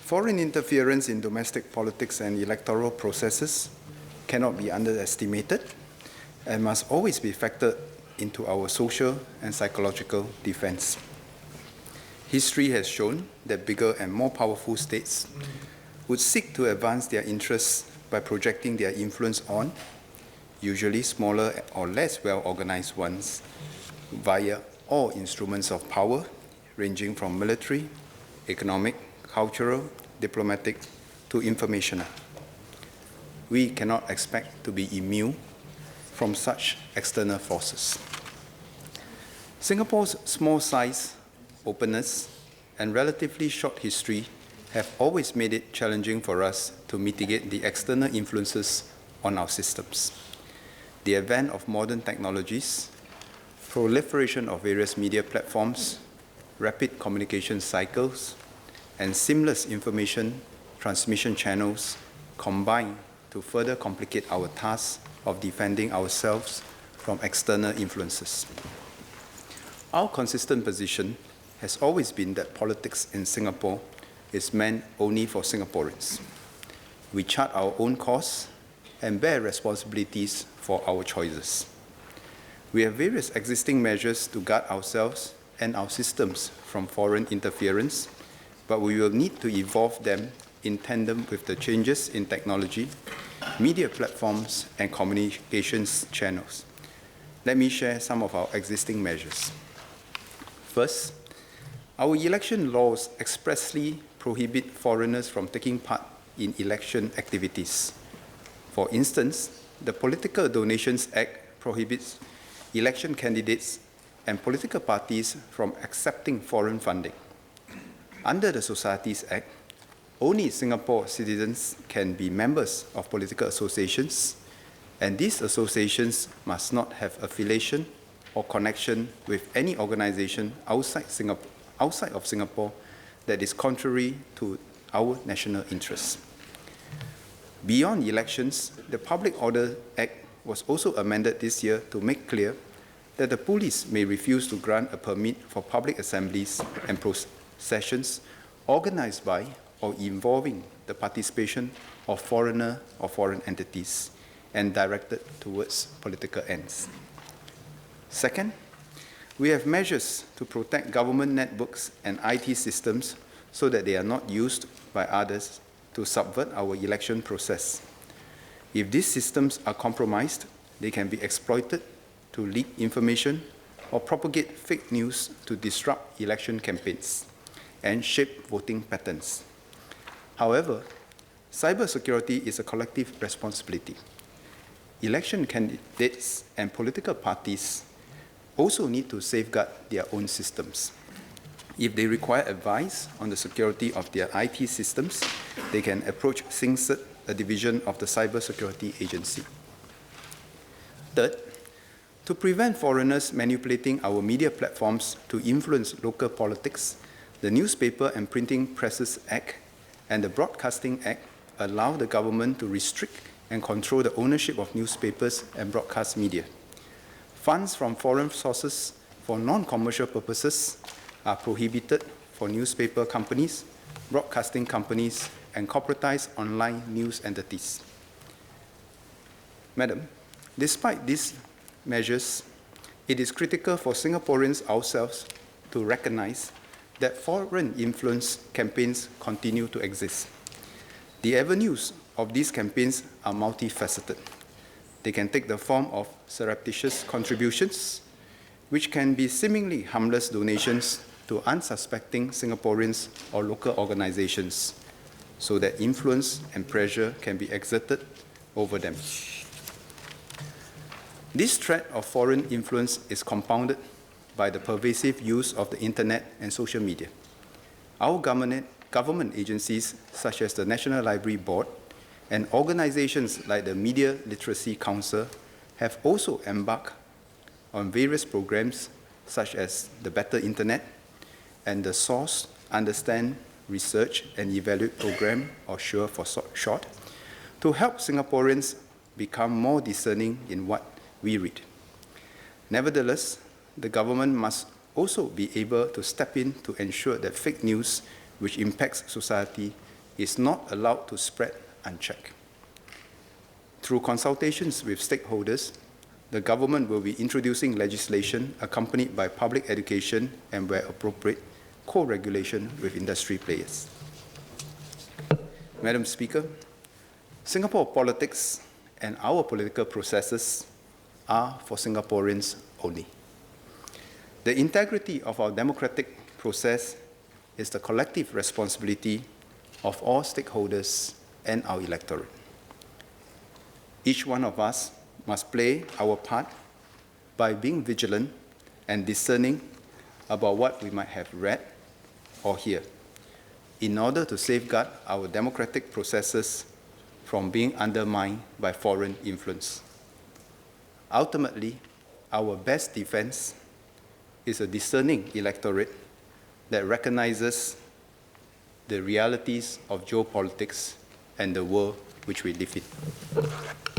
Foreign interference in domestic politics and electoral processes cannot be underestimated and must always be factored into our social and psychological defense. History has shown that bigger and more powerful states would seek to advance their interests by projecting their influence on, usually smaller or less well-organized ones, via all instruments of power, ranging from military, economic, cultural, diplomatic, to informational. We cannot expect to be immune from such external forces. Singapore's small size, openness, and relatively short history have always made it challenging for us to mitigate the external influences on our systems. The advent of modern technologies, proliferation of various media platforms, rapid communication cycles, and seamless information transmission channels combine to further complicate our task of defending ourselves from external influences. Our consistent position has always been that politics in Singapore is meant only for Singaporeans. We chart our own course and bear responsibilities for our choices. We have various existing measures to guard ourselves and our systems from foreign interference, but we will need to evolve them in tandem with the changes in technology, media platforms, and communications channels. Let me share some of our existing measures. First, our election laws expressly prohibit foreigners from taking part in election activities. For instance, the Political Donations Act prohibits election candidates and political parties from accepting foreign funding. Under the Societies Act, only Singapore citizens can be members of political associations, and these associations must not have affiliation or connection with any organization outside of Singapore that is contrary to our national interests. Beyond elections, the Public Order Act was also amended this year to make clear that the police may refuse to grant a permit for public assemblies and processions organized by or involving the participation of foreigner or foreign entities and directed towards political ends. Second, we have measures to protect government networks and IT systems so that they are not used by others to subvert our election process. If these systems are compromised, they can be exploited to leak information or propagate fake news to disrupt election campaigns and shape voting patterns. However, cybersecurity is a collective responsibility. Election candidates and political parties also need to safeguard their own systems. If they require advice on the security of their IT systems, they can approach SingCert, a division of the Cybersecurity Agency. Third, to prevent foreigners manipulating our media platforms to influence local politics, the Newspaper and Printing Presses Act and the Broadcasting Act allow the government to restrict and control the ownership of newspapers and broadcast media. Funds from foreign sources for non-commercial purposes are prohibited for newspaper companies, broadcasting companies, and corporatized online news entities. Madam, despite these measures, it is critical for Singaporeans ourselves to recognize that foreign influence campaigns continue to exist. The avenues of these campaigns are multifaceted. They can take the form of surreptitious contributions, which can be seemingly harmless donations to unsuspecting Singaporeans or local organizations, so that influence and pressure can be exerted over them. This threat of foreign influence is compounded by the pervasive use of the internet and social media. Our government agencies, such as the National Library Board, and organizations like the Media Literacy Council have also embarked on various programs such as the Better Internet and the Source, Understand, Research and Evaluate Program, or SURE for short, to help Singaporeans become more discerning in what we read. Nevertheless, the government must also be able to step in to ensure that fake news which impacts society is not allowed to spread unchecked. Through consultations with stakeholders, the government will be introducing legislation accompanied by public education and, where appropriate, co-regulation with industry players. Madam Speaker, Singapore politics and our political processes are for Singaporeans only. The integrity of our democratic process is the collective responsibility of all stakeholders and our electorate. Each one of us must play our part by being vigilant and discerning about what we might have read or hear in order to safeguard our democratic processes from being undermined by foreign influence. Ultimately, our best defense is a discerning electorate that recognizes the realities of geopolitics and the world which we live in.